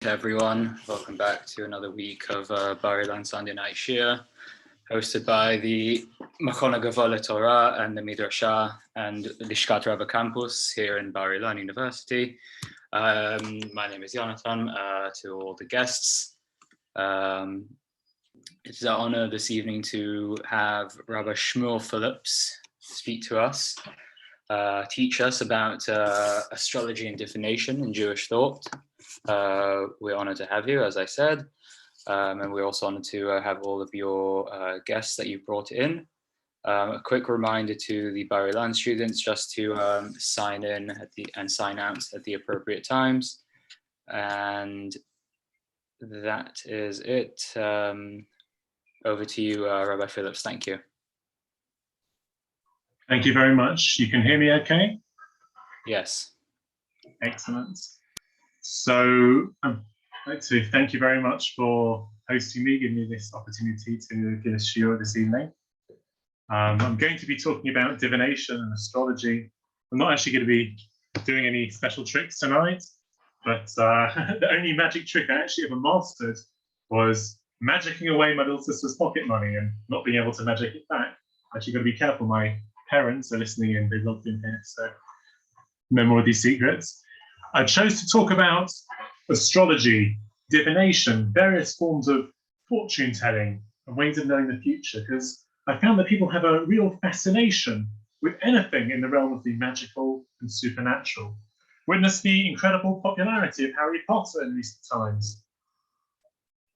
Everyone, welcome back to another week of Bar Ilan Sunday Night Shir, hosted by the Machon Gavola Torah and the Midrashah and Lishkat Rava campus here in Bar Ilan University. My name is Jonathan. To all the guests, it's an honor this evening to have Rabbi Shmuel Phillips speak to us, teach us about astrology and divination in Jewish thought. We're honored to have you, as I said, and we're also honored to have all of your guests that you brought in. A quick reminder to the Bar Ilan students just to sign in and sign out at the appropriate times. And that is it. Over to you, Rabbi Phillips. Thank you. Thank you very much. You can hear me okay? Yes. Excellent. So I'd like to thank you very much for hosting me, giving me this opportunity to give a shiur this evening. I'm going to be talking about divination and astrology. I'm not actually going to be doing any special tricks tonight, but the only magic trick I actually ever mastered was magicking away my little sister's pocket money and not being able to magic it back. Actually, got to be careful. My parents are listening in. They've logged in here, so no more of these secrets. I chose to talk about astrology, divination, various forms of fortune telling and ways of knowing the future, because I found that people have a real fascination with anything in the realm of the magical and supernatural. Witness the incredible popularity of Harry Potter in recent times.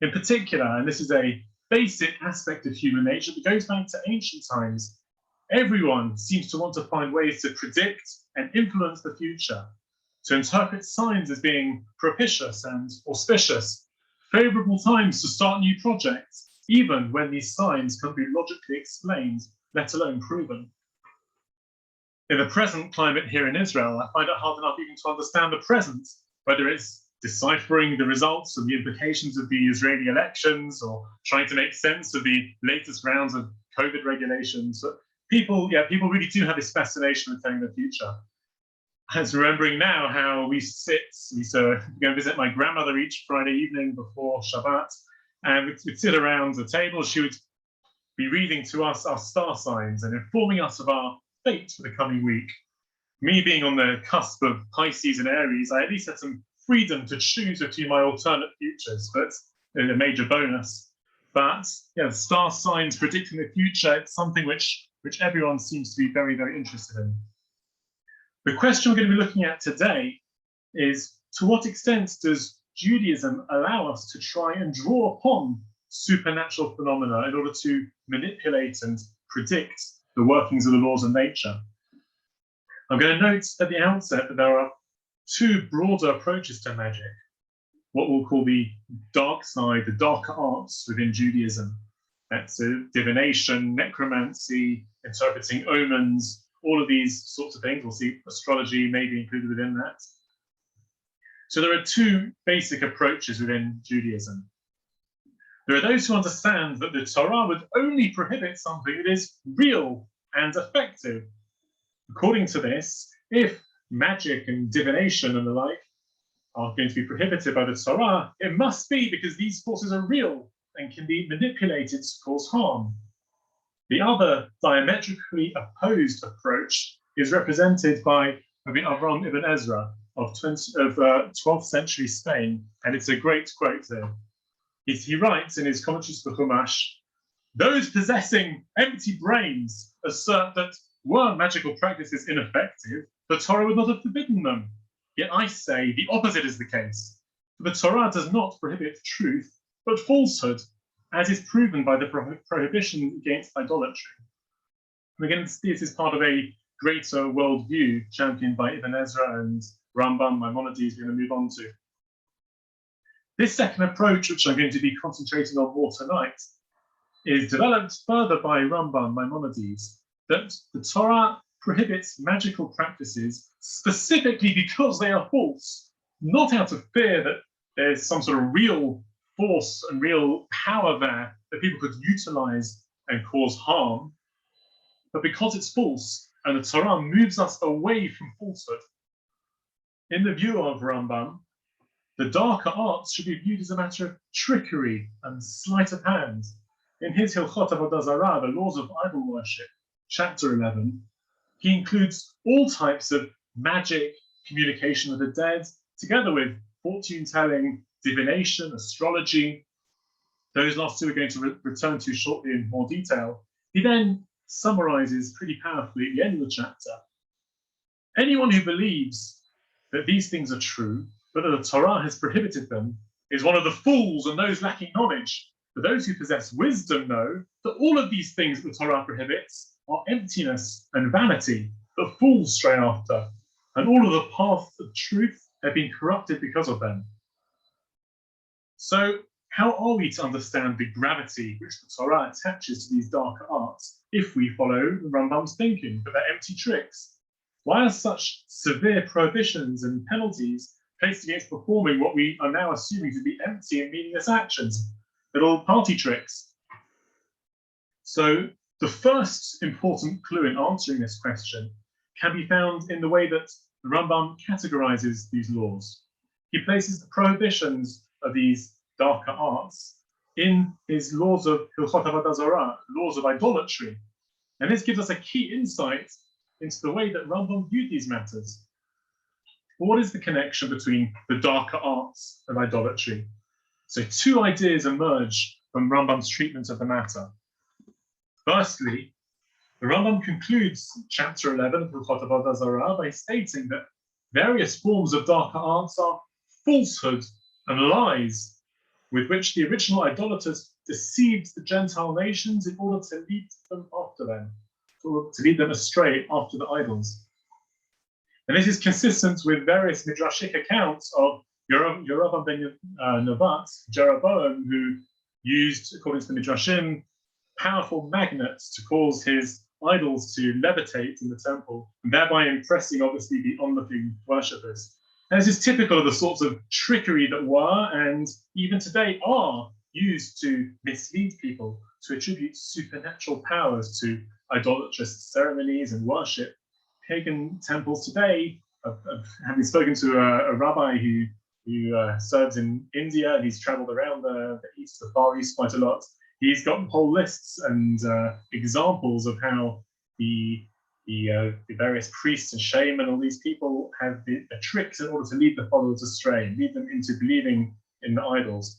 In particular, and this is a basic aspect of human nature that goes back to ancient times, everyone seems to want to find ways to predict and influence the future, to interpret signs as being propitious and auspicious, favorable times to start new projects, even when these signs can't be logically explained, let alone proven. In the present climate here in Israel, I find it hard enough even to understand the present, whether it's deciphering the results and the implications of the Israeli elections or trying to make sense of the latest rounds of COVID regulations. But people really do have this fascination with telling the future. I was remembering now how we used to go visit my grandmother each Friday evening before Shabbat, and we'd sit around the table. She would be reading to us our star signs and informing us of our fate for the coming week. Me being on the cusp of Pisces and Aries, I at least had some freedom to choose between my alternate futures, but a major bonus. But yeah, star signs predicting the future, it's something which everyone seems to be very, very interested in. The question we're going to be looking at today is, to what extent does Judaism allow us to try and draw upon supernatural phenomena in order to manipulate and predict the workings of the laws of nature? I'm going to note at the outset that there are two broader approaches to magic, what we'll call the dark side, the darker arts within Judaism. That's divination, necromancy, interpreting omens, all of these sorts of things. We'll see astrology may be included within that. So there are two basic approaches within Judaism. There are those who understand that the Torah would only prohibit something that is real and effective. According to this, if magic and divination and the like are going to be prohibited by the Torah, it must be because these forces are real and can be manipulated to cause harm. The other diametrically opposed approach is represented by Rabbi Avram ibn Ezra of 12th century Spain, and it's a great quote there. He writes in his commentaries for Chumash, "Those possessing empty brains assert that were magical practices ineffective, the Torah would not have forbidden them. Yet I say the opposite is the case. For the Torah does not prohibit truth, but falsehood, as is proven by the prohibition against idolatry." And again, this is part of a greater worldview championed by Ibn Ezra and Rambam Maimonides we're going to move on to. This second approach, which I'm going to be concentrating on more tonight, is developed further by Rambam Maimonides, that the Torah prohibits magical practices specifically because they are false, not out of fear that there's some sort of real force and real power there that people could utilize and cause harm, but because it's false, and the Torah moves us away from falsehood. In the view of Rambam, the darker arts should be viewed as a matter of trickery and sleight of hand. In his Hilchot Avodah Zarah, the laws of idol worship, chapter 11, he includes all types of magic, communication with the dead, together with fortune telling, divination, astrology. Those last two we're going to return to shortly in more detail. He then summarizes pretty powerfully at the end of the chapter. Anyone who believes that these things are true, but that the Torah has prohibited them, is one of the fools and those lacking knowledge. But those who possess wisdom know that all of these things that the Torah prohibits are emptiness and vanity that fools stray after, and all of the paths of truth have been corrupted because of them. So, how are we to understand the gravity which the Torah attaches to these darker arts if we follow the Rambam's thinking that they're empty tricks? Why are such severe prohibitions and penalties placed against performing what we are now assuming to be empty and meaningless actions, little party tricks? So, the first important clue in answering this question can be found in the way that the Rambam categorizes these laws. He places the prohibitions of these darker arts in his laws of Hilchot Avodah Zarah, laws of idolatry. And this gives us a key insight into the way that Rambam viewed these matters. What is the connection between the darker arts and idolatry? So two ideas emerge from Rambam's treatment of the matter. Firstly, the Rambam concludes chapter 11 of Hilchot Avodah Zarah by stating that various forms of darker arts are falsehood and lies with which the original idolaters deceived the Gentile nations in order to lead them after them, to lead them astray after the idols. And this is consistent with various midrashic accounts of Yerovam ben Nevat, Jeroboam, who used, according to the midrashim, powerful magnets to cause his idols to levitate in the temple, and thereby impressing, obviously, the onlooking worshippers. And this is typical of the sorts of trickery that were, and even today are, used to mislead people, to attribute supernatural powers to idolatrous ceremonies and worship. Pagan temples today, having spoken to a rabbi who serves in India, and he's traveled around the east, the Far East quite a lot, he's got whole lists and examples of how the various priests and shaman, all these people have the tricks in order to lead the followers astray, lead them into believing in the idols.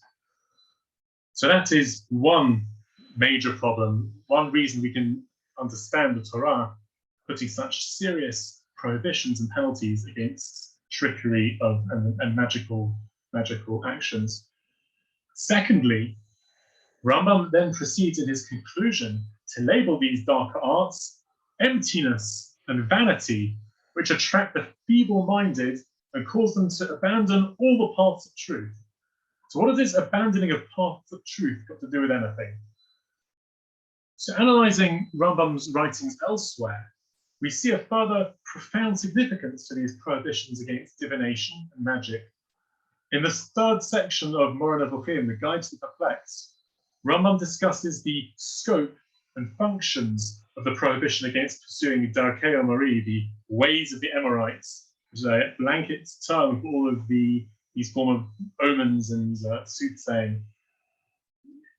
So that is one major problem, one reason we can understand the Torah putting such serious prohibitions and penalties against trickery and magical actions. Secondly, Rambam then proceeds in his conclusion to label these darker arts emptiness and vanity, which attract the feeble-minded and cause them to abandon all the paths of truth. So what has this abandoning of paths of truth got to do with anything? So analysing Rambam's writings elsewhere, we see a further profound significance to these prohibitions against divination and magic. In the third section of Moreh Nevuchim, the Guide to the Perplexed, Rambam discusses the scope and functions of the prohibition against pursuing Darkei Omari, the ways of the Emorites, which is a blanket term for all of these form of omens and soothsaying.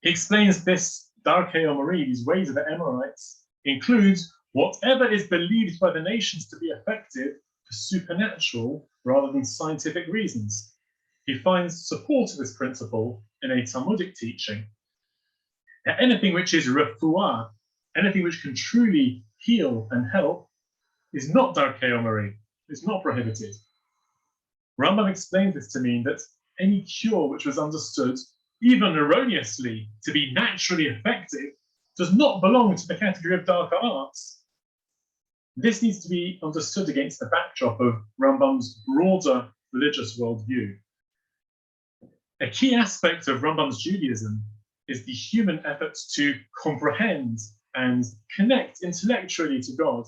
He explains this Darkei Omari, these ways of the Emorites, includes whatever is believed by the nations to be effective for supernatural rather than scientific reasons. He finds support of this principle in a Talmudic teaching. That anything which is refuah, anything which can truly heal and help, is not Darkei Omari, it's not prohibited. Rambam explains this to mean that any cure which was understood, even erroneously, to be naturally effective, does not belong to the category of darker arts. This needs to be understood against the backdrop of Rambam's broader religious worldview. A key aspect of Rambam's Judaism is the human efforts to comprehend and connect intellectually to God.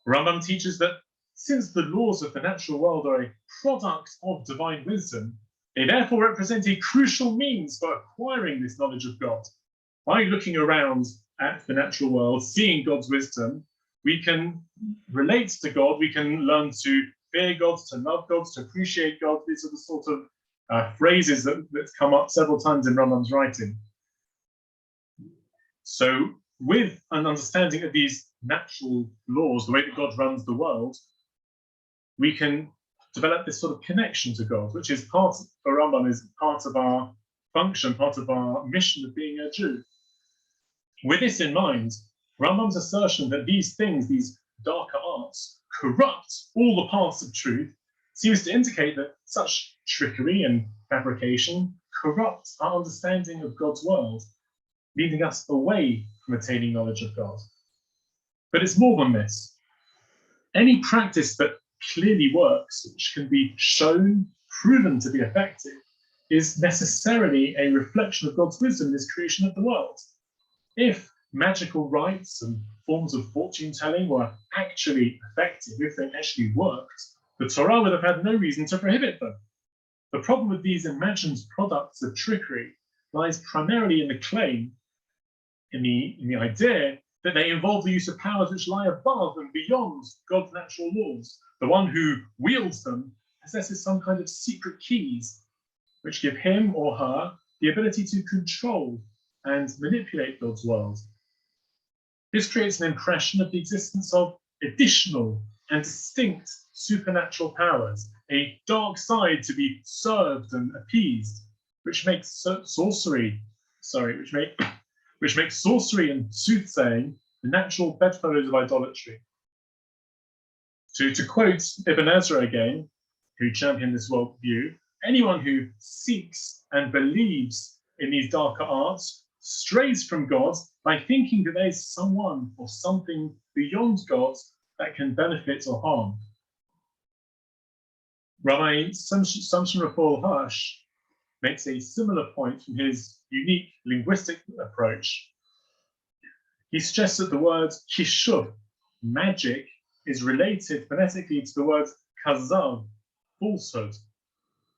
Rambam teaches that since the laws of the natural world are a product of divine wisdom, they therefore represent a crucial means for acquiring this knowledge of God. By looking around at the natural world, seeing God's wisdom, we can relate to God, we can learn to fear God, to love God, to appreciate God. These are the sort of phrases that's come up several times in Rambam's writing. So with an understanding of these natural laws, the way that God runs the world, we can develop this sort of connection to God, which is part, for Rambam, is part of our function, part of our mission of being a Jew. With this in mind, Rambam's assertion that these things, these darker arts, corrupt all the paths of truth, seems to indicate that such trickery and fabrication corrupt our understanding of God's world, leading us away from attaining knowledge of God. But it's more than this. Any practice that clearly works, which can be shown, proven to be effective, is necessarily a reflection of God's wisdom in his creation of the world. If magical rites and forms of fortune telling were actually effective, if they actually worked, the Torah would have had no reason to prohibit them. The problem with these imagined products of trickery lies primarily in the claim, in the idea that they involve the use of powers which lie above and beyond God's natural laws. The one who wields them possesses some kind of secret keys which give him or her the ability to control and manipulate God's world. This creates an impression of the existence of additional and distinct supernatural powers, a dark side to be served and appeased, which makes sorcery and soothsaying the natural bedfellows of idolatry. To quote Ibn Ezra again, who championed this worldview, anyone who seeks and believes in these darker arts strays from God by thinking that there's someone or something beyond God that can benefit or harm. Rabbi Samson Raphael Hirsch makes a similar point from his unique linguistic approach. He suggests that the word kishuv, magic, is related phonetically to the word kazav, falsehood.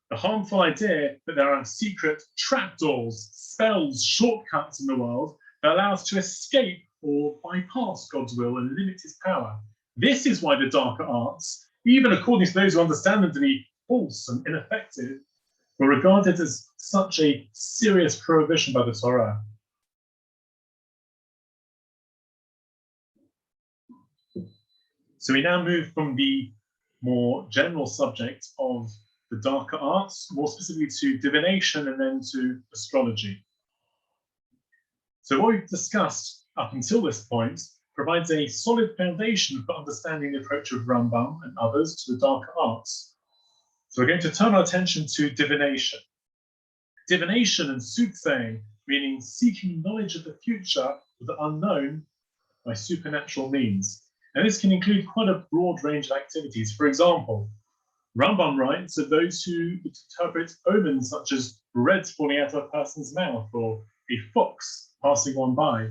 The harmful idea that there are secret trapdoors, spells, shortcuts in the world that allow us to escape or bypass God's will and limit his power. This is why the darker arts, even according to those who understand them to be false and ineffective, were regarded as such a serious prohibition by the Torah. So we now move from the more general subject of the darker arts, more specifically to divination and then to astrology. So what we've discussed up until this point provides a solid foundation for understanding the approach of Rambam and others to the darker arts. So we're going to turn our attention to divination. Divination and soothsaying, meaning seeking knowledge of the future of the unknown by supernatural means. And this can include quite a broad range of activities. For example, Rambam writes of those who interpret omens such as bread falling out of a person's mouth or a fox passing one by.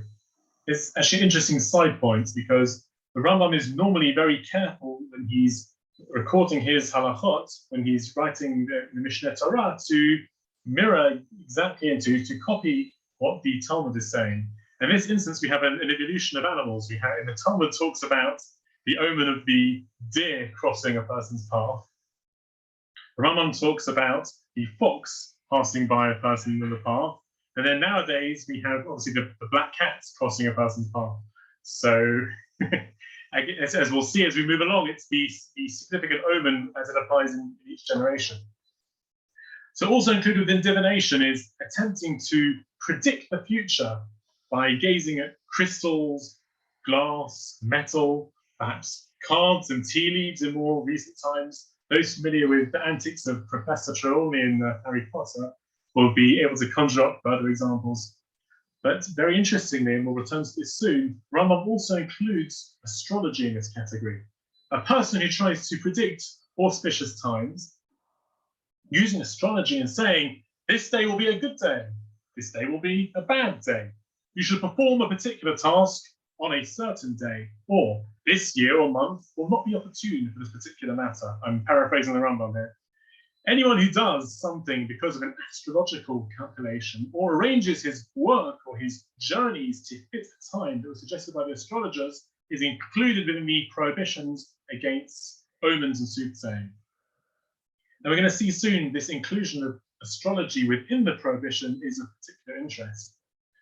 It's actually an interesting side point because the Rambam is normally very careful when he's recording his halachot, when he's writing the Mishneh Torah, to mirror exactly and to copy what the Talmud is saying. In this instance, we have an evolution of animals. We have, in the Talmud talks about the omen of the deer crossing a person's path. The Rambam talks about the fox passing by a person in the path. And then nowadays, we have obviously the black cat crossing a person's path. So as we'll see as we move along, it's the significant omen as it applies in each generation. So also included within divination is attempting to predict the future by gazing at crystals, glass, metal, perhaps cards and tea leaves in more recent times. Those familiar with the antics of Professor Trelawney in Harry Potter will be able to conjure up further examples. But very interestingly, and we'll return to this soon, Rambam also includes astrology in this category. A person who tries to predict auspicious times using astrology and saying, this day will be a good day, this day will be a bad day. You should perform a particular task on a certain day, or this year or month will not be opportune for this particular matter. I'm paraphrasing the Rambam here. Anyone who does something because of an astrological calculation or arranges his work or his journeys to fit the time that was suggested by the astrologers is included within the prohibitions against omens and soothsaying. Now we're going to see soon this inclusion of astrology within the prohibition is of particular interest.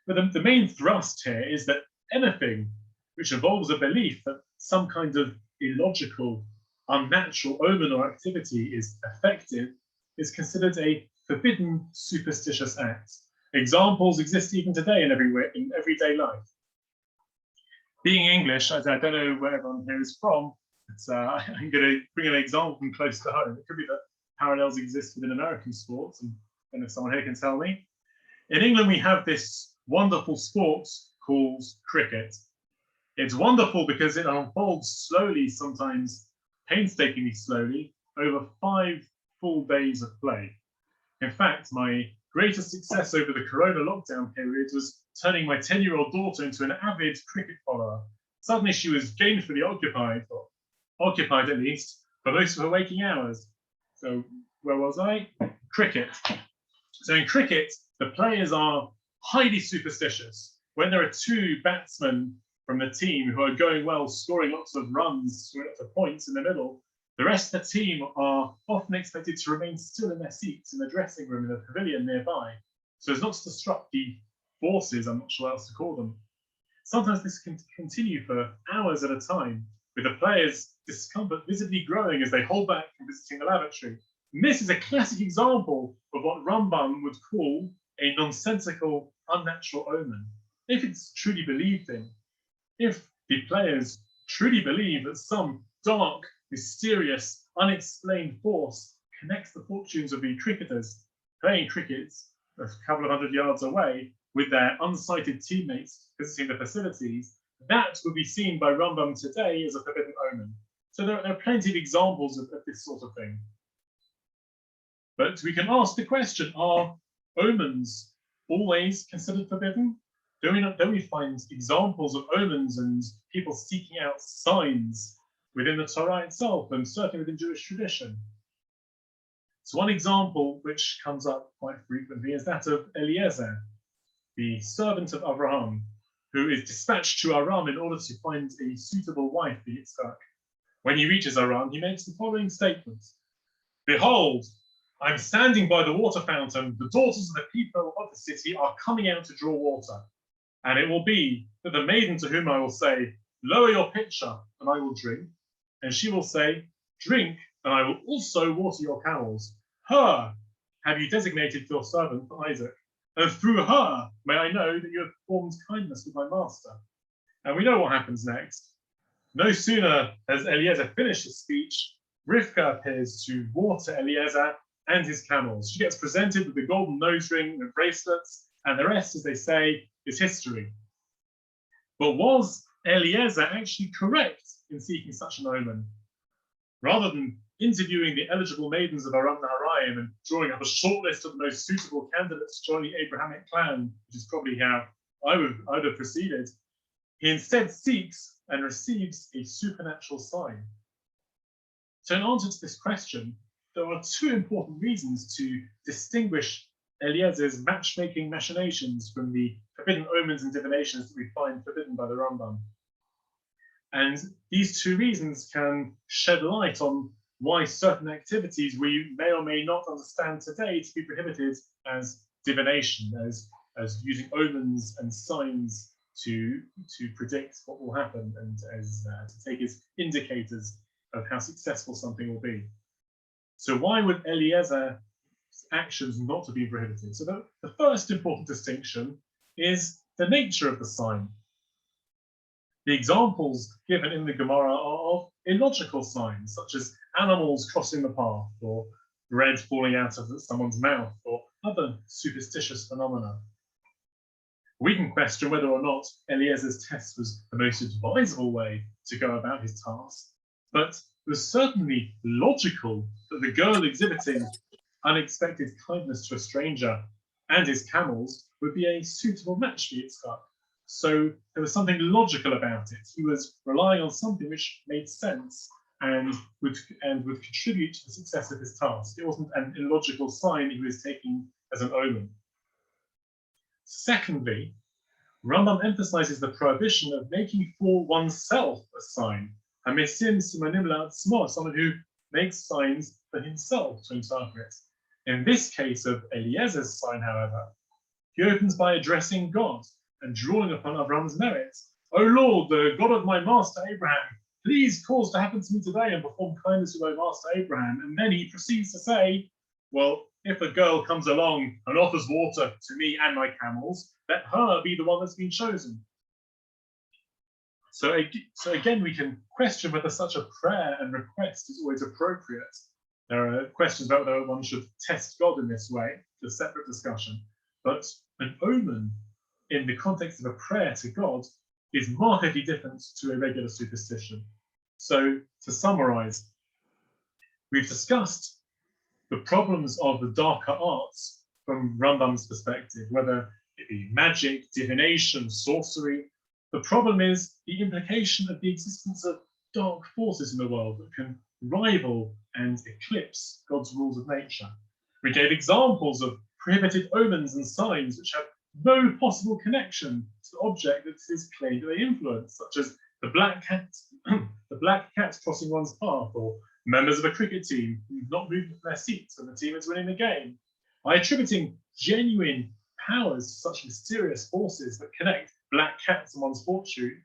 But the main thrust here is that anything which involves a belief that some kind of illogical, unnatural omen or activity is effective is considered a forbidden superstitious act. Examples exist even today in everyday life. Being English, I don't know where everyone here is from, but I'm going to bring an example from close to home. It could be that parallels exist within American sports, and if someone here can tell me. In England, we have this wonderful sport called cricket. It's wonderful because it unfolds slowly, sometimes painstakingly slowly, over 5 full days of play. In fact, my greatest success over the Corona lockdown period was turning my 10-year-old daughter into an avid cricket follower. Suddenly she was gainfully occupied, or occupied at least, for most of her waking hours. So where was I? Cricket. So in cricket, the players are highly superstitious. When there are 2 batsmen from the team who are going well, scoring lots of runs, scoring lots of points in the middle, the rest of the team are often expected to remain still in their seats in the dressing room in the pavilion nearby, so as not to disrupt the forces, I'm not sure what else to call them. Sometimes this can continue for hours at a time, with the players' discomfort visibly growing as they hold back from visiting the lavatory. And this is a classic example of what Rambam would call a nonsensical, unnatural omen, if it's truly believed in. If the players truly believe that some dark, mysterious, unexplained force connects the fortunes of the cricketers playing cricket a couple of 100 yards away with their unsighted teammates visiting the facilities, that would be seen by Rambam today as a forbidden omen. So there are plenty of examples of this sort of thing. But we can ask the question, are omens always considered forbidden? Don't we find examples of omens and people seeking out signs within the Torah itself and certainly within Jewish tradition? So one example which comes up quite frequently is that of Eliezer, the servant of Abraham, who is dispatched to Aram in order to find a suitable wife for Yitzchak. When he reaches Aram, he makes the following statement: "Behold, I'm standing by the water fountain. The daughters of the people of the city are coming out to draw water. And it will be that the maiden to whom I will say, 'Lower your pitcher, and I will drink,' and she will say, 'Drink, and I will also water your camels.' Her have you designated for your servant for Isaac, and through her may I know that you have performed kindness with my master." And we know what happens next. No sooner has Eliezer finished his speech, Rivka appears to water Eliezer and his camels. She gets presented with the golden nose ring and bracelets, and the rest, as they say, is history. But was Eliezer actually correct in seeking such an omen? Rather than interviewing the eligible maidens of Aram Naharaim and drawing up a short list of the most suitable candidates to join the Abrahamic clan, which is probably how I would have proceeded, he instead seeks and receives a supernatural sign. So in answer to this question, there are 2 important reasons to distinguish Eliezer's matchmaking machinations from the forbidden omens and divinations that we find forbidden by the Rambam. And these 2 reasons can shed light on why certain activities we may or may not understand today to be prohibited as divination, as using omens and signs to predict what will happen and as to take as indicators of how successful something will be. So why would Eliezer's actions not have been prohibited? So the first important distinction is the nature of the sign. The examples given in the Gemara are of illogical signs, such as animals crossing the path, or bread falling out of someone's mouth, or other superstitious phenomena. We can question whether or not Eliezer's test was the most advisable way to go about his task, but it was certainly logical that the girl exhibiting unexpected kindness to a stranger and his camels would be a suitable match for Yitzchak. So there was something logical about it. He was relying on something which made sense and would contribute to the success of his task. It wasn't an illogical sign he was taking as an omen. Secondly, Rambam emphasizes the prohibition of making for oneself a sign, someone who makes signs for himself to interpret. In this case of Eliezer's sign, however, he opens by addressing God and drawing upon Avram's merits. O Lord, the God of my master Abraham, please cause to happen to me today and perform kindness to thy master Abraham. And then he proceeds to say, well, if a girl comes along and offers water to me and my camels, let her be the one that's been chosen. So again, we can question whether such a prayer and request is always appropriate. There are questions about whether one should test God in this way, a separate discussion. But an omen in the context of a prayer to God is markedly different to a regular superstition. So to summarize, we've discussed the problems of the darker arts from Rambam's perspective, whether it be magic, divination, sorcery. The problem is the implication of the existence of dark forces in the world that can rival and eclipse God's rules of nature. We gave examples of prohibited omens and signs which have no possible connection to the object that is claimed that they influence, such as the black cat, the black cat crossing one's path, or members of a cricket team who've not moved from their seats when the team is winning the game. By attributing genuine powers to such mysterious forces that connect black cats and one's fortune,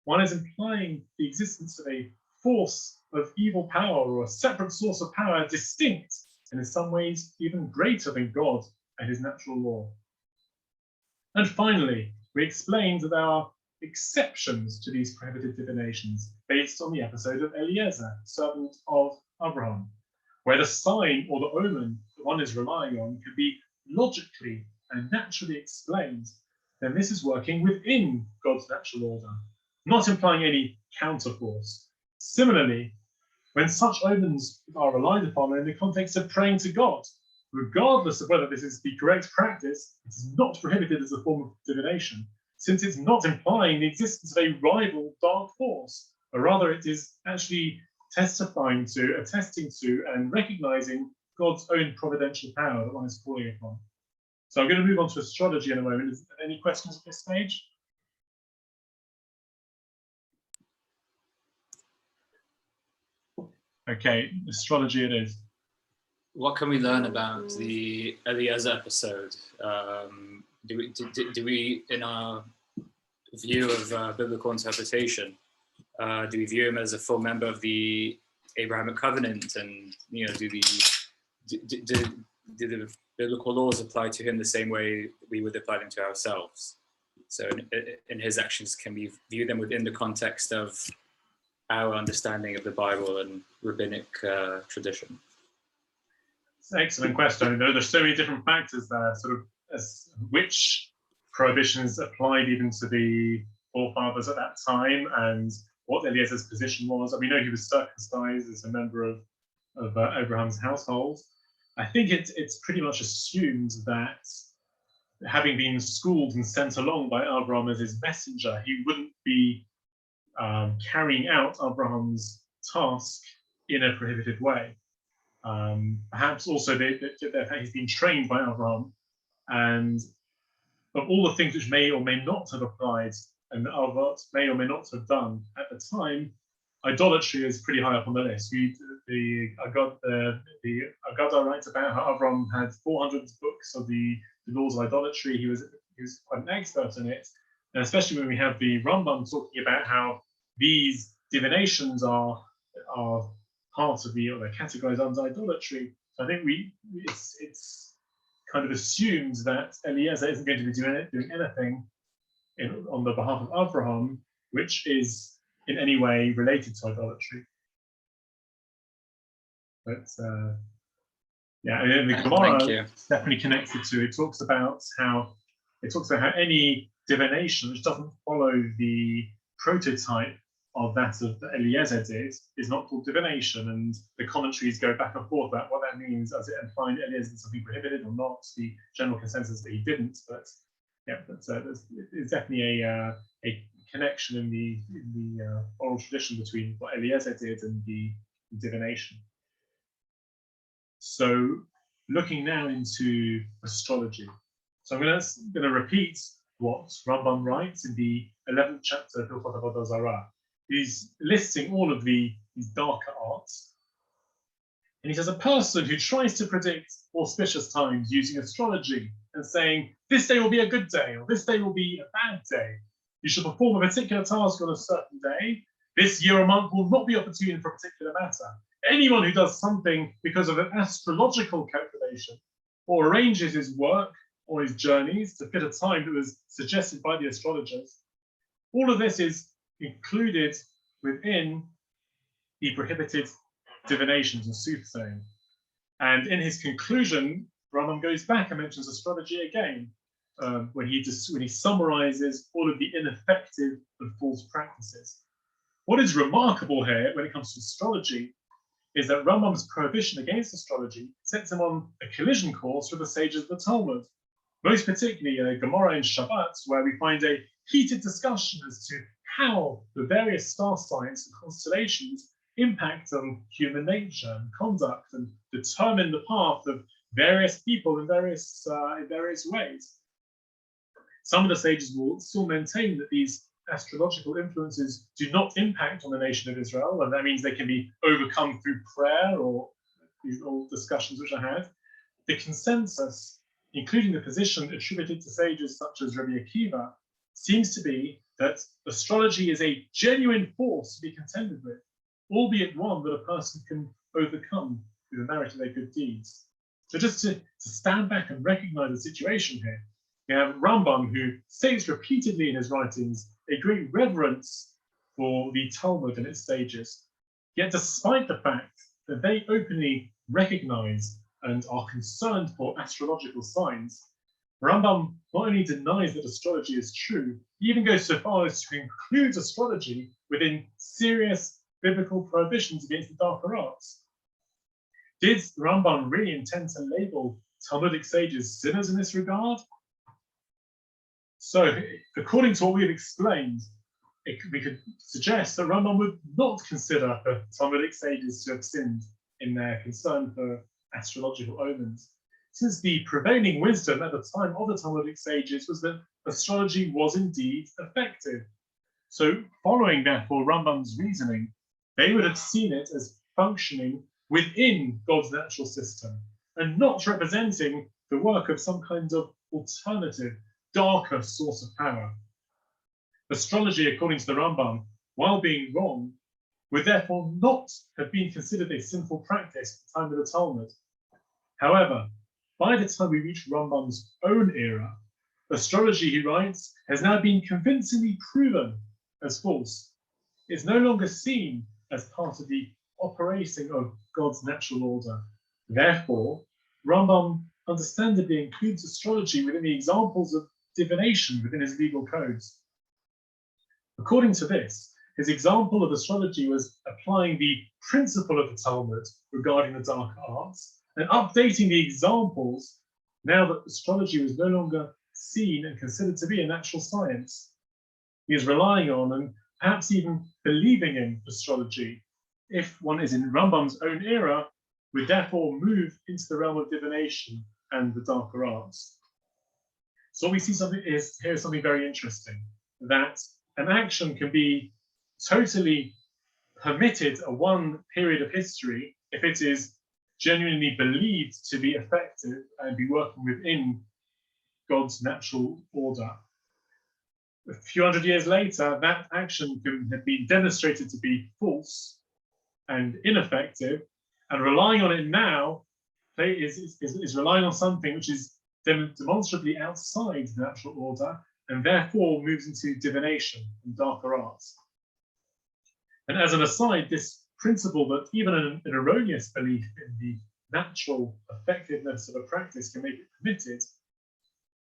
one is implying the existence of a force of evil power or a separate source of power distinct and in some ways even greater than God and his natural law. And finally, we explained that there are exceptions to these prohibited divinations based on the episode of Eliezer, servant of Abraham, where the sign or the omen that one is relying on can be logically and naturally explained, then this is working within God's natural order, not implying any counterforce. Similarly, when such omens are relied upon in the context of praying to God, regardless of whether this is the correct practice, it is not prohibited as a form of divination, since it's not implying the existence of a rival dark force, but rather it is actually testifying to, attesting to, and recognizing God's own providential power that one is calling upon. So I'm going to move on to astrology in a moment. Is there any questions at this stage? Okay, astrology it is. What can we learn about the Eliezer episode? Do we, in our view of biblical interpretation, do we view him as a full member of the Abrahamic covenant, and do the biblical laws apply to him the same way we would apply them to ourselves? So in his actions, can we view them within the context of our understanding of the Bible and rabbinic tradition? It's an excellent question. I mean, there's so many different factors there, sort of as which prohibitions applied even to the forefathers at that time, and what Eliezer's position was. And we know he was circumcised as a member of Abraham's household. I think it's pretty much assumed that, having been schooled and sent along by Abraham as his messenger, he wouldn't be carrying out Abraham's task in a prohibited way. Perhaps also he's been trained by Abraham, and of all the things which may or may not have applied and that Abraham may or may not have done at the time, idolatry is pretty high up on the list. The Agada writes about how Abraham had 400 books of the laws of idolatry. He was quite an expert in it, and especially when we have the Rambam talking about how these divinations are part of or they're categorized under idolatry. So I think it's kind of assumed that Eliezer isn't going to be doing anything on the behalf of Abraham, which is in any way related to idolatry. But yeah, and the Gemara definitely connected to it. Talks about how any divination which doesn't follow the prototype of that of Eliezer did is not called divination, and the commentaries go back and forth about what that means. Does it imply that Eliezer did something prohibited or not? The general consensus that he didn't, but yeah, there's definitely a connection in the oral tradition between what Eliezer did and the divination. So looking now into astrology. So I'm going to repeat what Rambam writes in the 11th chapter of Hilchot Avodah Zarah. He's listing all of these darker arts, And he says, a person who tries to predict auspicious times using astrology and saying, this day will be a good day, or this day will be a bad day. You should perform a particular task on a certain day. This year or month will not be opportune for a particular matter. Anyone who does something because of an astrological calculation or arranges his work or his journeys to fit a time that was suggested by the astrologers, all of this is included within the prohibited divinations and soothsaying. And in his conclusion, Rambam goes back and mentions astrology again, when he summarizes all of the ineffective and false practices. What is remarkable here when it comes to astrology is that Rambam's prohibition against astrology sets him on a collision course with the sages of the Talmud, most particularly Gemara in Shabbat, where we find a heated discussion as to how the various star signs and constellations impact on human nature and conduct and determine the path of various people in various ways. Some of the sages will still maintain that these astrological influences do not impact on the nation of Israel, and that means they can be overcome through prayer or these old discussions which I had. The consensus, including the position attributed to sages such as Rabbi Akiva, seems to be that astrology is a genuine force to be contended with, albeit one that a person can overcome through the merit of their good deeds. So just to stand back and recognize the situation here, we have Rambam, who states repeatedly in his writings a great reverence for the Talmud and its sages. Yet despite the fact that they openly recognize and are concerned for astrological signs, Rambam not only denies that astrology is true, he even goes so far as to include astrology within serious biblical prohibitions against the darker arts. Did Rambam really intend to label Talmudic sages sinners in this regard? So, according to what we have explained, we could suggest that Rambam would not consider the Talmudic sages to have sinned in their concern for astrological omens, since the prevailing wisdom at the time of the Talmudic sages was that astrology was indeed effective. So, following therefore Rambam's reasoning, they would have seen it as functioning within God's natural system and not representing the work of some kind of alternative, darker source of power. Astrology, according to the Rambam, while being wrong, would therefore not have been considered a sinful practice at the time of the Talmud. However, by the time we reach Rambam's own era, astrology, he writes, has now been convincingly proven as false. It's no longer seen as part of the operating of God's natural order. Therefore, Rambam understandably includes astrology within the examples of divination within his legal codes. According to this, his example of astrology was applying the principle of the Talmud regarding the darker arts and updating the examples now that astrology was no longer seen and considered to be a natural science. He is relying on and perhaps even believing in astrology, if one is in Rambam's own era, would therefore move into the realm of divination and the darker arts. So what we see here is something very interesting, that an action can be totally permitted at one period of history if it is genuinely believed to be effective and be working within God's natural order. A few hundred years later, that action can have been demonstrated to be false and ineffective, and relying on it now is relying on something which is demonstrably outside the natural order and therefore moves into divination and darker arts. And as an aside, this principle that even an erroneous belief in the natural effectiveness of a practice can make it permitted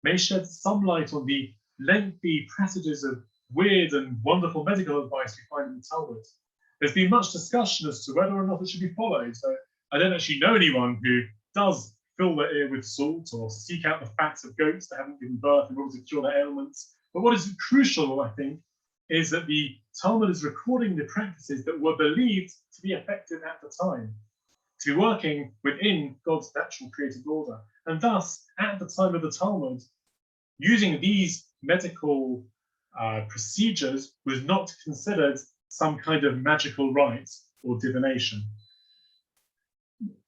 may shed some light on the lengthy passages of weird and wonderful medical advice we find in the Talmud. There's been much discussion as to whether or not it should be followed. So I don't actually know anyone who does fill their ear with salt or seek out the fats of goats that haven't given birth in order to cure their ailments. But what is crucial, I think, is that the Talmud is recording the practices that were believed to be effective at the time, to be working within God's natural created order. And thus, at the time of the Talmud, using these medical procedures was not considered some kind of magical rite or divination.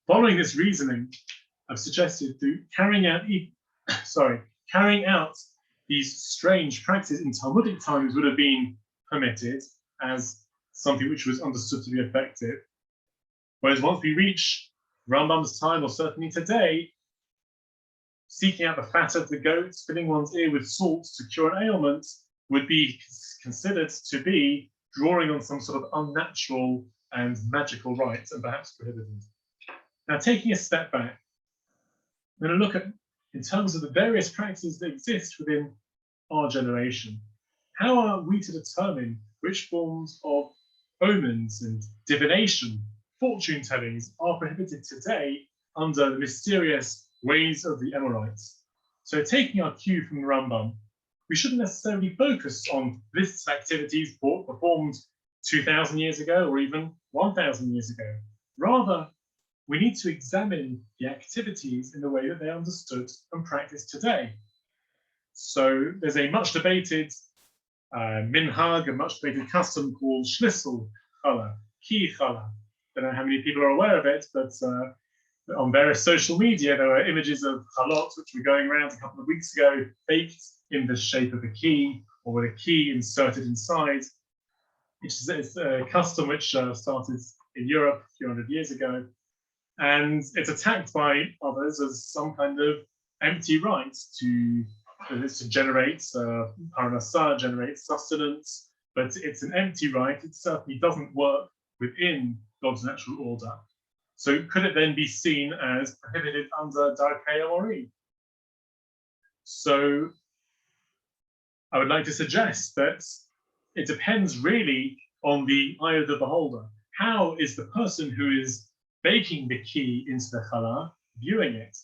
Following this reasoning, I've suggested that carrying out these strange practices in Talmudic times would have been permitted as something which was understood to be effective. Whereas once we reach Rambam's time, or certainly today, seeking out the fat of the goat, filling one's ear with salt to cure an ailment would be considered to be drawing on some sort of unnatural and magical rites, and perhaps prohibited. Now, taking a step back, I'm going to look at, in terms of the various practices that exist within our generation, how are we to determine which forms of omens and divination, fortune tellings are prohibited today under the mysterious ways of the Emorites? So taking our cue from the Rambam, we shouldn't necessarily focus on lists of activities performed 2,000 years ago or even 1,000 years ago. Rather, we need to examine the activities in the way that they are understood and practiced today. So there's a much debated minhag, a much debated custom called Schlüssel challah, key challah. I don't know how many people are aware of it, but on various social media, there were images of chalot, which were going around a couple of weeks ago, baked in the shape of a key or with a key inserted inside. It's a custom which started in Europe a few hundred years ago. And it's attacked by others as some kind of empty rite to generate paranasa, generate sustenance, but it's an empty rite. It certainly doesn't work within God's natural order. So could it then be seen as prohibited under Darkei Amori? So I would like to suggest that it depends really on the eye of the beholder. How is the person who is baking the key into the challah viewing it?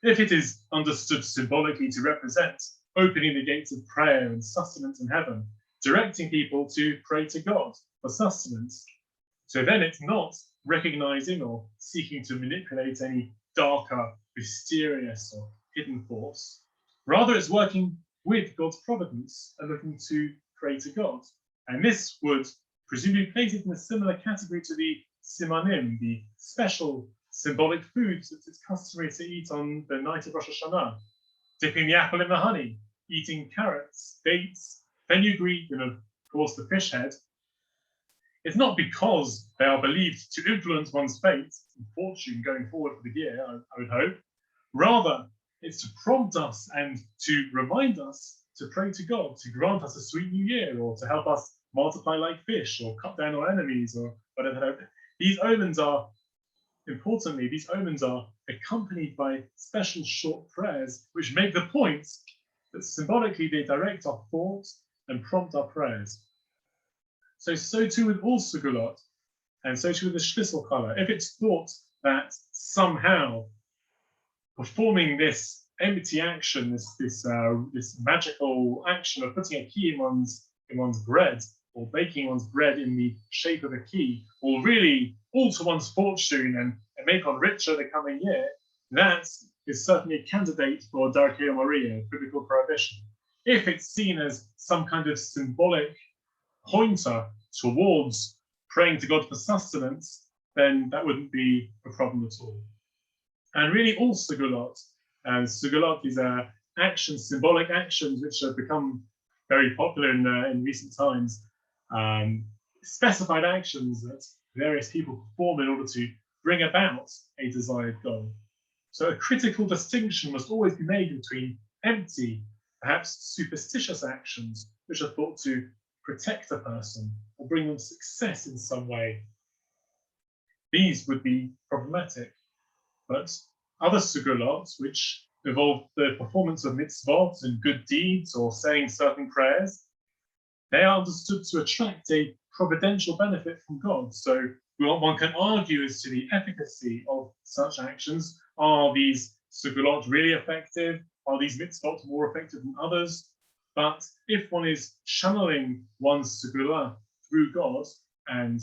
If it is understood symbolically to represent opening the gates of prayer and sustenance in heaven, directing people to pray to God for sustenance, so then it's not recognizing or seeking to manipulate any darker, mysterious or hidden force. Rather, it's working with God's providence and looking to pray to God. And this would presumably place it in a similar category to the simanim, the special symbolic foods that it's customary to eat on the night of Rosh Hashanah, dipping the apple in the honey, eating carrots, dates, fenugreek, and of course the fish head. It's not because they are believed to influence one's fate and fortune going forward for the year, I would hope. Rather, it's to prompt us and to remind us to pray to God, to grant us a sweet new year, or to help us multiply like fish, or cut down our enemies, or whatever. These omens are, importantly, accompanied by special short prayers, which make the point that symbolically they direct our thoughts and prompt our prayers. So too with all segulot, and so too with the Schlüssel challah. If it's thought that somehow performing this empty action, this magical action of putting a key in one's bread, or baking one's bread in the shape of a key, will really alter one's fortune and make one richer the coming year, that is certainly a candidate for Darkei Amori, biblical prohibition. If it's seen as some kind of symbolic pointer towards praying to God for sustenance, then that wouldn't be a problem at all. And really all segulot, and segulot, these are actions, symbolic actions, which have become very popular in recent times, specified actions that various people perform in order to bring about a desired goal. So a critical distinction must always be made between empty, perhaps superstitious actions, which are thought to protect a person or bring them success in some way. These would be problematic. But other segulot, which involve the performance of mitzvot and good deeds or saying certain prayers, they are understood to attract a providential benefit from God. So one can argue as to the efficacy of such actions. Are these segulot really effective? Are these mitzvot more effective than others? But if one is channeling one's segulah through God and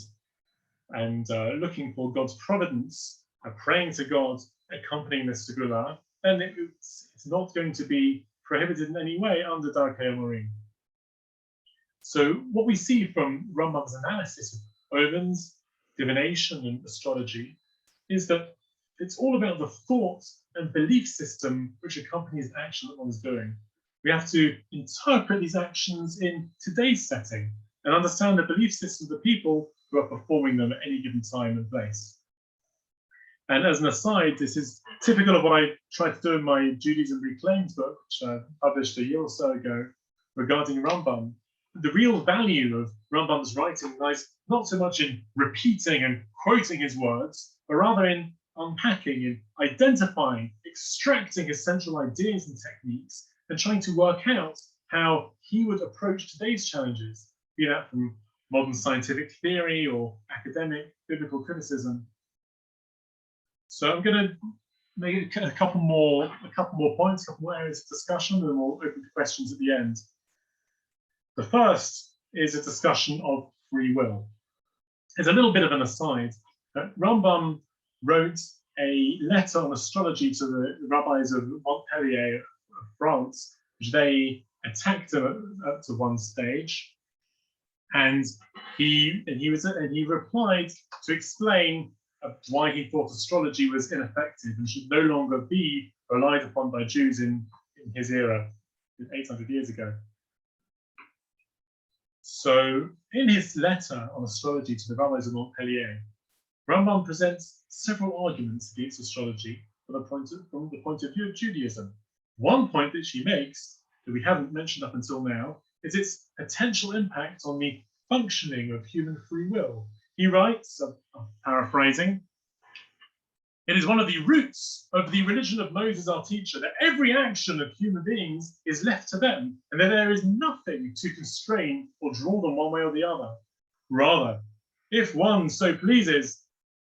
looking for God's providence and praying to God accompanying the segulah, then it's not going to be prohibited in any way under Darkei Amori. So what we see from Rambam's analysis of omens, divination, and astrology is that it's all about the thought and belief system which accompanies action that one's doing. We have to interpret these actions in today's setting and understand the belief system of the people who are performing them at any given time and place. And as an aside, this is typical of what I tried to do in my Judaism Reclaimed book, which I published a year or so ago, regarding Rambam. The real value of Rambam's writing lies not so much in repeating and quoting his words, but rather in unpacking and identifying, extracting his central ideas and techniques, and trying to work out how he would approach today's challenges, be that from modern scientific theory or academic biblical criticism. So I'm going to make a couple more points, a couple more areas of discussion, and we'll open to questions at the end. The first is a discussion of free will. It's a little bit of an aside. Rambam wrote a letter on astrology to the rabbis of Montpellier of France, which they attacked him up to one stage, and he replied to explain why he thought astrology was ineffective and should no longer be relied upon by Jews in his era, 800 years ago. So in his letter on astrology to the rabbis of Montpellier, Rambam presents several arguments against astrology from the point of view of Judaism. One point that she makes, that we haven't mentioned up until now, is its potential impact on the functioning of human free will. He writes, I'm paraphrasing, "It is one of the roots of the religion of Moses, our teacher, that every action of human beings is left to them, and that there is nothing to constrain or draw them one way or the other. Rather, if one so pleases,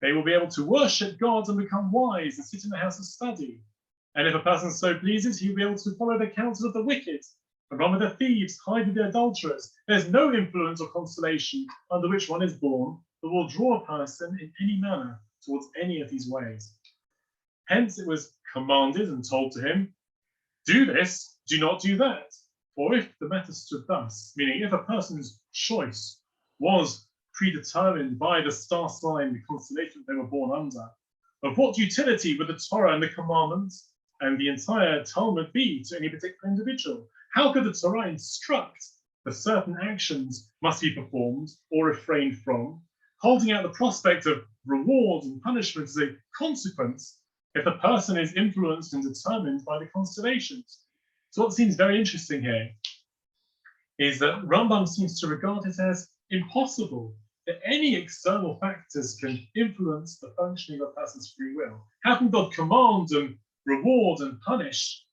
they will be able to worship God and become wise and sit in the house of study. And if a person so pleases, he will be able to follow the counsel of the wicked and run with the thieves, hide with the adulterers. There's no influence or constellation under which one is born that will draw a person in any manner towards any of these ways. Hence it was commanded and told to him, do this, do not do that. For if the matter stood thus, meaning if a person's choice was predetermined by the star sign, the constellation they were born under, of what utility would the Torah and the commandments and the entire Talmud be to any particular individual? How could the Torah instruct that certain actions must be performed or refrained from, holding out the prospect of reward and punishment as a consequence if the person is influenced and determined by the constellations? So what seems very interesting here is that Rambam seems to regard it as impossible that any external factors can influence the functioning of a person's free will. How can God command and reward and punish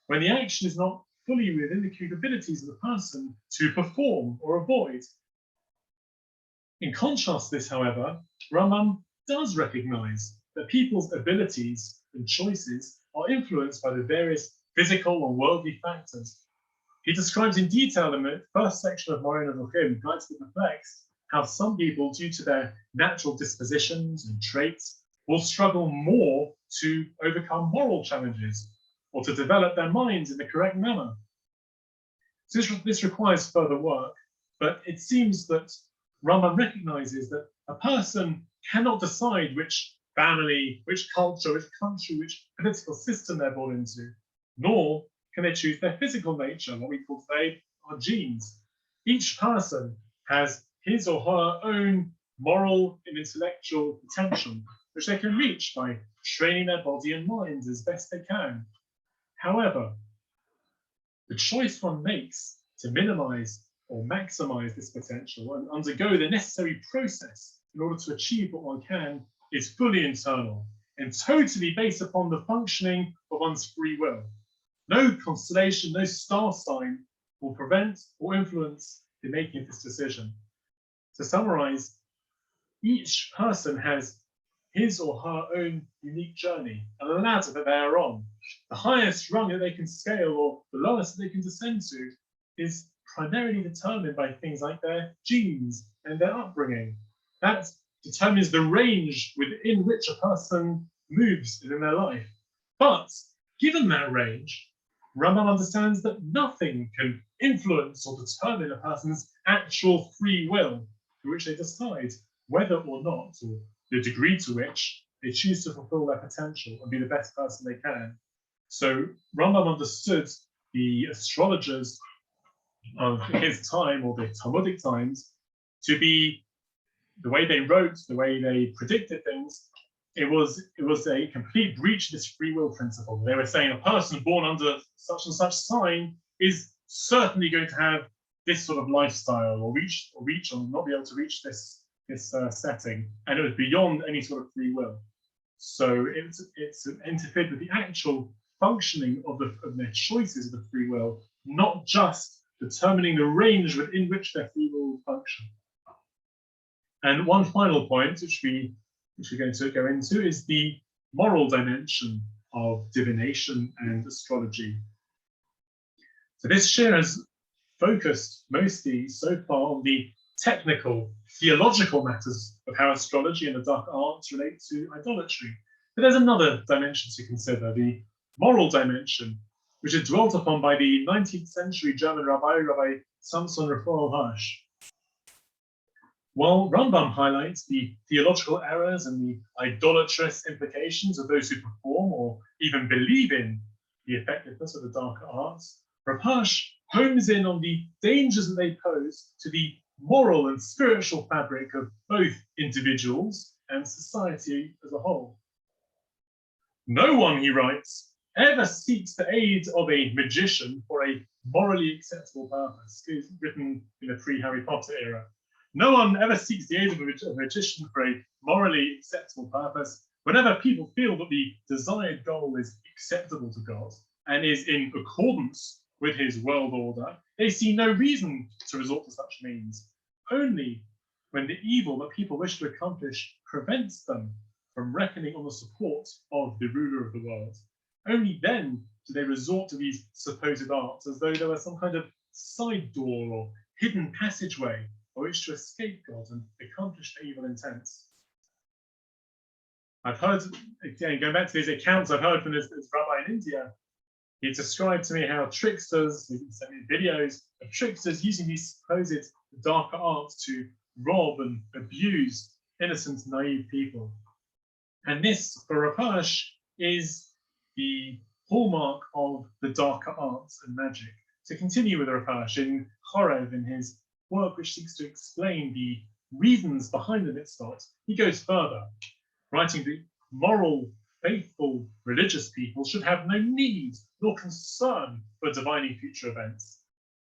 when the action is not fully within the capabilities of the person to perform or avoid? In contrast to this, however, Rambam does recognize that people's abilities and choices are influenced by the various physical or worldly factors. He describes in detail in the first section of Moreh Nevuchim, Guides to the Perplexed, how some people, due to their natural dispositions and traits, will struggle more to overcome moral challenges or to develop their minds in the correct manner. So this requires further work, but it seems that Rambam recognizes that a person cannot decide which family, which culture, which country, which political system they're born into, nor can they choose their physical nature, what we call today our genes. Each person has his or her own moral and intellectual potential, which they can reach by training their body and mind as best they can. However, the choice one makes to minimize or maximize this potential and undergo the necessary process in order to achieve what one can is fully internal and totally based upon the functioning of one's free will. No constellation, no star sign will prevent or influence the making of this decision. To summarize, each person has his or her own unique journey and a ladder that they are on. The highest rung that they can scale or the lowest that they can descend to is primarily determined by things like their genes and their upbringing. That determines the range within which a person moves in their life. But given that range, Rambam understands that nothing can influence or determine a person's actual free will, through which they decide whether or not, or the degree to which, they choose to fulfill their potential and be the best person they can. So Rambam understood the astrologers of his time, or the Talmudic times, to be the way they wrote, the way they predicted things. It was a complete breach of this free will principle. They were saying a person born under such and such sign is certainly going to have this sort of lifestyle, or not be able to reach this setting, and it was beyond any sort of free will. So it's interfered with the actual functioning of their choices of the free will, not just determining the range within which their free will will function. And one final point, which we're going to go into, is the moral dimension of divination and astrology. So this share has focused mostly so far on the technical, theological matters of how astrology and the dark arts relate to idolatry. But there's another dimension to consider, the moral dimension, which is dwelt upon by the 19th century German Rabbi Samson Raphael Hirsch. While Rambam highlights the theological errors and the idolatrous implications of those who perform or even believe in the effectiveness of the darker arts, Hirsch homes in on the dangers that they pose to the moral and spiritual fabric of both individuals and society as a whole. No one, he writes, ever seeks the aid of a magician for a morally acceptable purpose. It's written in the pre-Harry Potter era. No one ever seeks the aid of a magician for a morally acceptable purpose. Whenever people feel that the desired goal is acceptable to God and is in accordance with his world order, they see no reason to resort to such means. Only when the evil that people wish to accomplish prevents them from reckoning on the support of the ruler of the world, only then do they resort to these supposed arts as though there were some kind of side door or hidden passageway by which to escape God and accomplish their evil intents. I've heard, again, going back to these accounts I've heard from this rabbi in India, he described to me how tricksters, he sent me videos of tricksters using these supposed darker arts to rob and abuse innocent, naive people. And this, for Rapash, is the hallmark of the darker arts and magic. To continue with Rapash in Chorev, in his work which seeks to explain the reasons behind the mitzvot, he goes further, writing that moral, faithful, religious people should have no need nor concern for divining future events.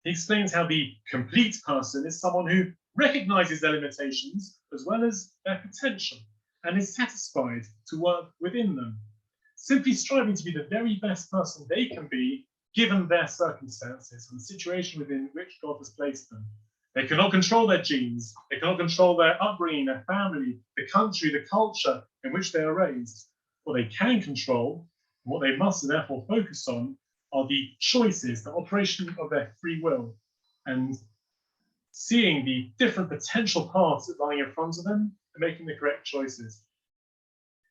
He explains how the complete person is someone who recognizes their limitations as well as their potential and is satisfied to work within them, simply striving to be the very best person they can be given their circumstances and the situation within which God has placed them. They cannot control their genes, they cannot control their upbringing, their family, the country, the culture in which they are raised. What they can control, and what they must therefore focus on, are the choices, the operation of their free will, and seeing the different potential paths lying in front of them and making the correct choices.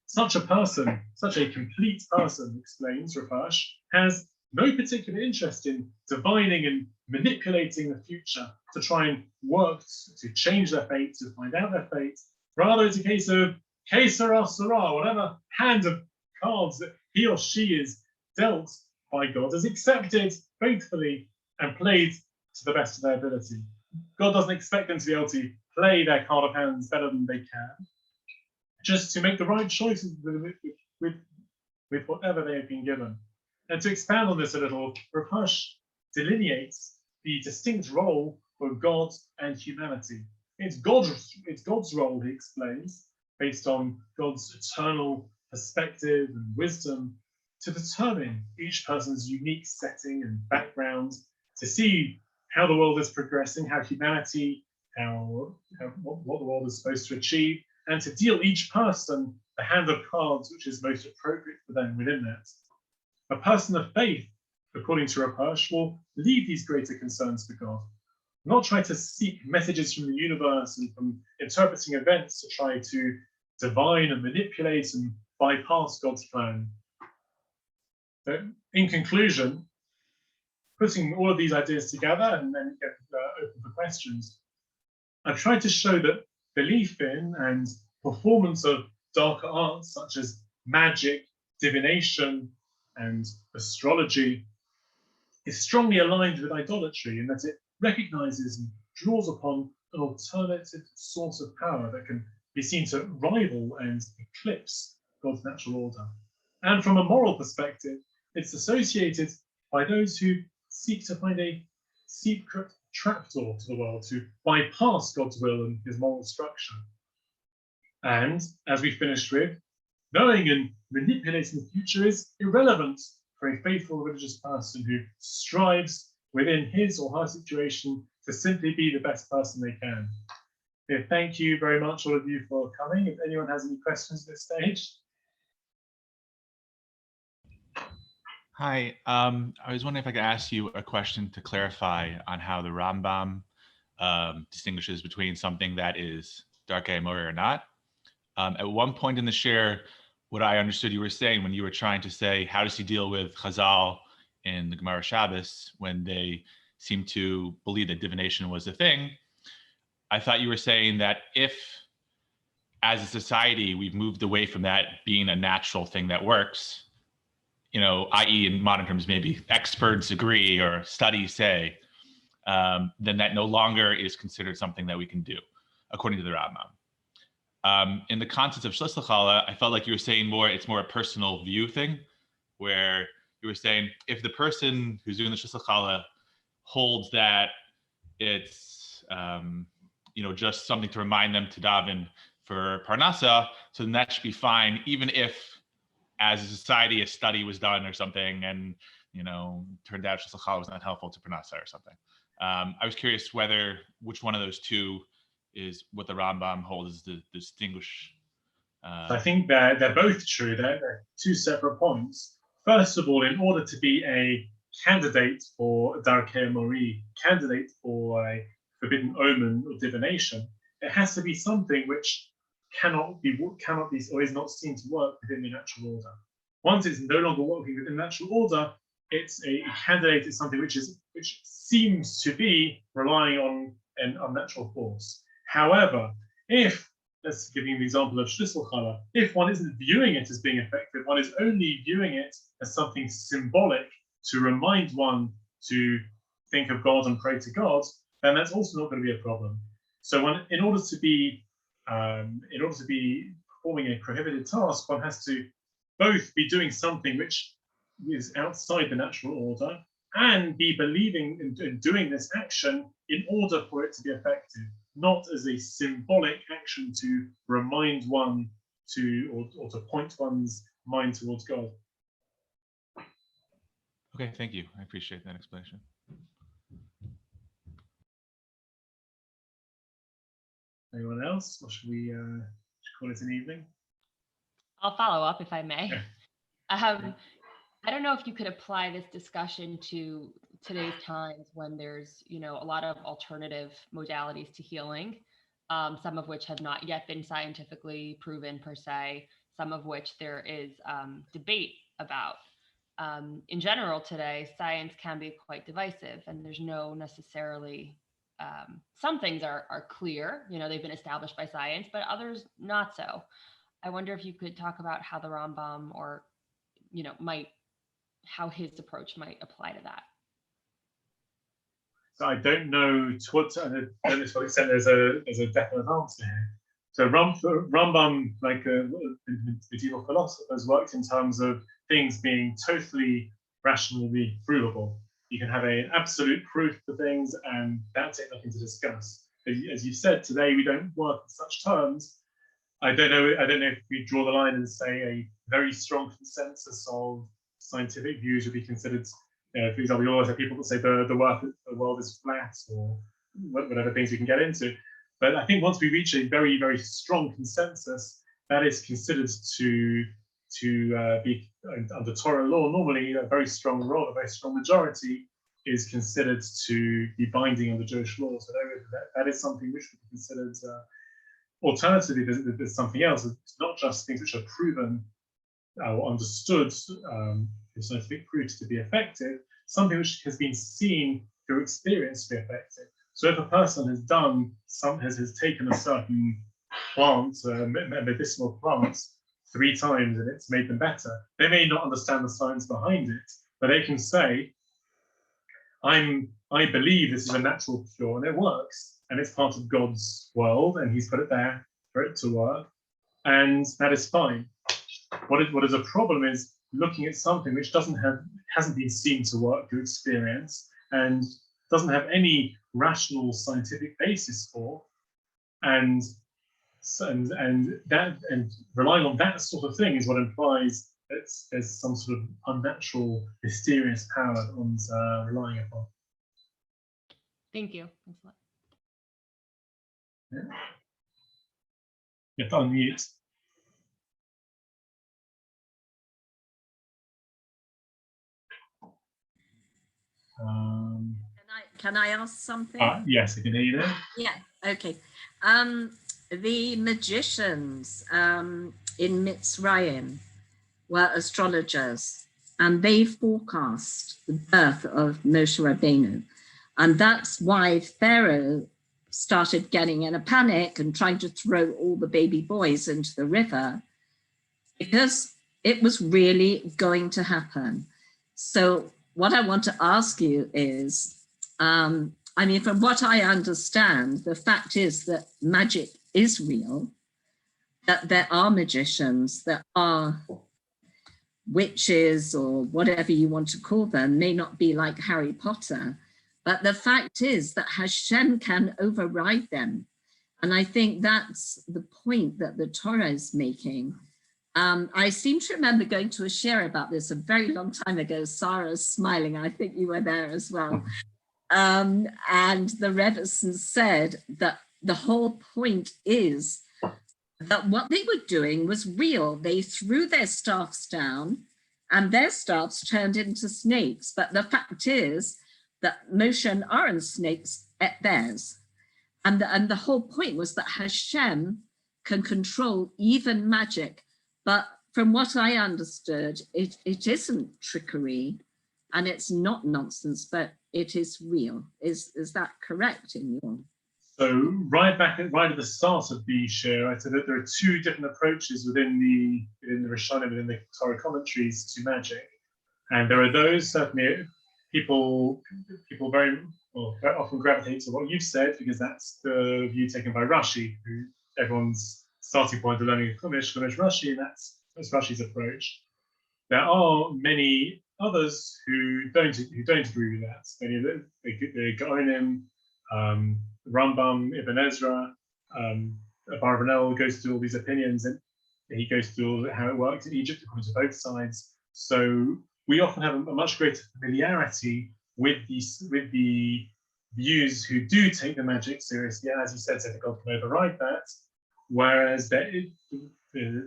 Such a person, such a complete person, explains Rapash, has no particular interest in divining and manipulating the future to try and work to change their fate, to find out their fate. Rather, it's a case of que sera, sera, whatever hand of cards that he or she is dealt by God is accepted faithfully and played to the best of their ability. God doesn't expect them to be able to play their card of hands better than they can, just to make the right choices with whatever they have been given. And to expand on this a little, Rapash delineates the distinct role for God and humanity. It's God's role, he explains, based on God's eternal perspective and wisdom, to determine each person's unique setting and background, to see how the world is progressing, how humanity, what the world is supposed to achieve, and to deal each person the hand of cards which is most appropriate for them within that. A person of faith, according to Rapash, will leave these greater concerns to God, not try to seek messages from the universe and from interpreting events to try to divine and manipulate and bypass God's plan. But in conclusion, putting all of these ideas together and then get open for questions, I've tried to show that belief in and performance of darker arts such as magic, divination, and astrology is strongly aligned with idolatry in that it recognizes and draws upon an alternative source of power that can be seen to rival and eclipse God's natural order. And from a moral perspective, it's associated by those who seek to find a secret trapdoor to the world, to bypass God's will and his moral structure. And as we finished with, knowing and manipulating the future is irrelevant for a faithful religious person who strives within his or her situation to simply be the best person they can. Thank you very much, all of you, for coming. If anyone has any questions at this stage. Hi, I was wondering if I could ask you a question to clarify on how the Rambam distinguishes between something that is Darkei Mori or not. At one point in the share, what I understood you were saying when you were trying to say, how does he deal with Chazal in the Gemara Shabbos when they seem to believe that divination was a thing? I thought you were saying that if, as a society, we've moved away from that being a natural thing that works, you know, i.e. in modern terms, maybe experts agree or studies say, then that no longer is considered something that we can do, according to the Rambam. In the context of Shlis L'Chala, I felt like you were saying it's more a personal view thing, where you were saying if the person who's doing the Shlis L'Chala holds that it's, just something to remind them to daven for Parnasa, so then that should be fine, even if as a society, a study was done or something, and turned out Shlis L'Chala was not helpful to Parnasa or something. I was curious which one of those two is what the Rambam holds to distinguish. I think they're both true. They're two separate points. First of all, in order to be a candidate for Darkei Mori, candidate for a forbidden omen or divination, it has to be something which cannot be or is not seen to work within the natural order. Once it's no longer working within the natural order, it's a candidate. It's something which seems to be relying on an unnatural force. However, let's give you an example of Shlis L'Chala, if one isn't viewing it as being effective, one is only viewing it as something symbolic to remind one to think of God and pray to God, then that's also not going to be a problem. So in order to be performing a prohibited task, one has to both be doing something which is outside the natural order and be believing in doing this action in order for it to be effective, not as a symbolic action to remind one or to point one's mind towards God. Okay, thank you. I appreciate that explanation. Anyone else, or should we call it an evening? I'll follow up if I may. Yeah. I don't know if you could apply this discussion to today's times when there's, a lot of alternative modalities to healing, some of which have not yet been scientifically proven per se, some of which there is debate about. In general today, science can be quite divisive, and there's no necessarily, some things are clear, they've been established by science, but others not so. I wonder if you could talk about how the Rambam or, how his approach might apply to that. So I don't know to what extent there's a definite answer here. So Rambam, like medieval philosophers, worked in terms of things being totally rationally provable. You can have an absolute proof for things, and that's it, nothing to discuss. As you said, today we don't work in such terms. I don't know if we draw the line and say a very strong consensus of scientific views would be considered. For example, you always have people that say the world is flat, or whatever things we can get into. But I think once we reach a very, very strong consensus, that is considered to be under Torah law. Normally, a very strong law, a very strong majority is considered to be binding under Jewish law. So that is something which would be considered. Alternatively, there's something else. It's not just things which are proven or understood with scientific proofs to be effective, something which has been seen through experience to be effective. So if a person has taken a certain plants, medicinal plants, 3 times and it's made them better. They may not understand the science behind it, but they can say, I believe this is a natural cure and it works, and it's part of God's world, and He's put it there for it to work, and that is fine. What is a problem is looking at something which hasn't been seen to work through experience and doesn't have any rational scientific basis for, and relying on that sort of thing is what implies that there's some sort of unnatural, mysterious power that one's relying upon. Thank you. Thanks a lot. Yeah. You have to unmute. Can I ask something? Yes, I can hear you now. Yeah, okay. The magicians in Mitzrayim were astrologers, and they forecast the birth of Moshe Rabbeinu. And that's why Pharaoh started getting in a panic and trying to throw all the baby boys into the river, because it was really going to happen. So what I want to ask you is, I mean, from what I understand, the fact is that magic is real, that there are magicians, there are witches, or whatever you want to call them, may not be like Harry Potter, but the fact is that Hashem can override them. And I think that's the point that the Torah is making. I seem to remember going to a share about this a very long time ago. Sarah's smiling, I think you were there as well. And the Rebbetzin said that the whole point is that what they were doing was real. They threw their staffs down and their staffs turned into snakes. But the fact is that Moshe and Aaron's snakes ate theirs. And the whole point was that Hashem can control even magic. But from what I understood, it isn't trickery and it's not nonsense, but it is real. Is that correct in your? So right at the start of the share, I said that there are 2 different approaches within the Rishonim, within the Torah commentaries to magic, and there are those, certainly people very often gravitate to what you've said, because that's the view taken by Rashi, who everyone's starting point of learning Chumash Rashi, and that's Rashi's approach. There are many others who don't agree with that. Many of the Gaonim, Rambam, Ibn Ezra, Bar Ilan goes through all these opinions, and he goes through how it worked in Egypt according to both sides. So we often have a much greater familiarity with the views who do take the magic seriously. As you said, so God can override that. Whereas the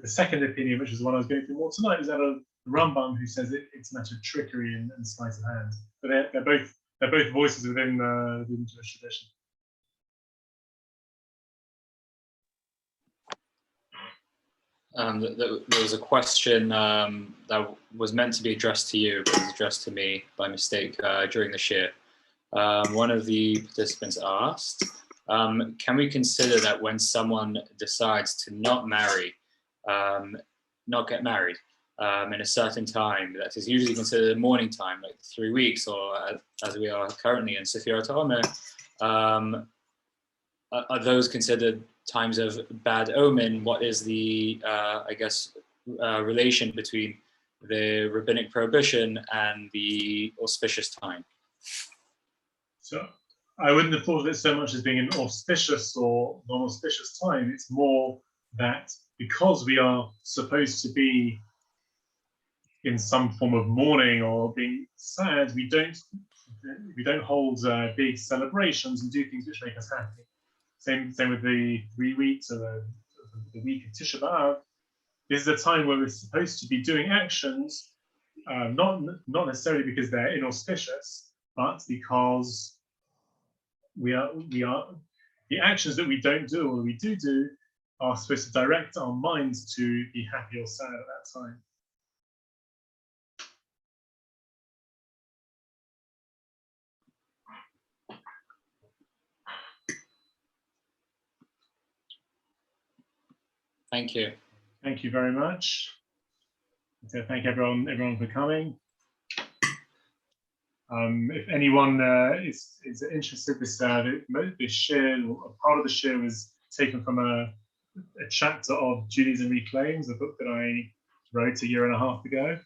second opinion, which is the one I was going through more tonight, is that of Rambam, who says it's a matter of trickery and sleight of hand. But they're both voices within the Jewish tradition. There was a question that was meant to be addressed to you, but was addressed to me by mistake during the shir. One of the participants asked, can we consider that when someone decides to not get married in a certain time, that is usually considered a morning time, like 3 weeks, or as we are currently in Sefirat HaOmer, are those considered times of bad omen? What is the, relation between the rabbinic prohibition and the auspicious time? So I wouldn't have thought of it so much as being an auspicious or non-auspicious time. It's more that because we are supposed to be in some form of mourning or being sad, we don't hold big celebrations and do things which make us happy. Same with the 3 weeks or the week of Tisha B'Av. This is a time where we're supposed to be doing actions, not necessarily because they're inauspicious, but because we are the actions that we don't do or we do are supposed to direct our minds to be happy or sad at that time. Thank you. Thank you very much. So thank everyone for coming. If anyone is interested, this share, or part of the share was taken from a chapter of Judaism Reclaims, a book that I wrote a year and a half ago.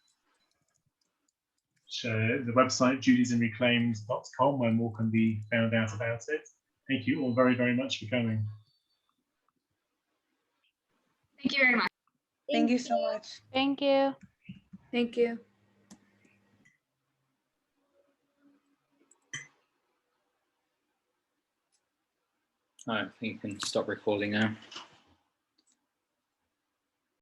The website judaismreclaims.com, where more can be found out about it. Thank you all very, very much for coming. Thank you very much. Thank you so much. Thank you. Thank you. All right, I think you can stop recording now.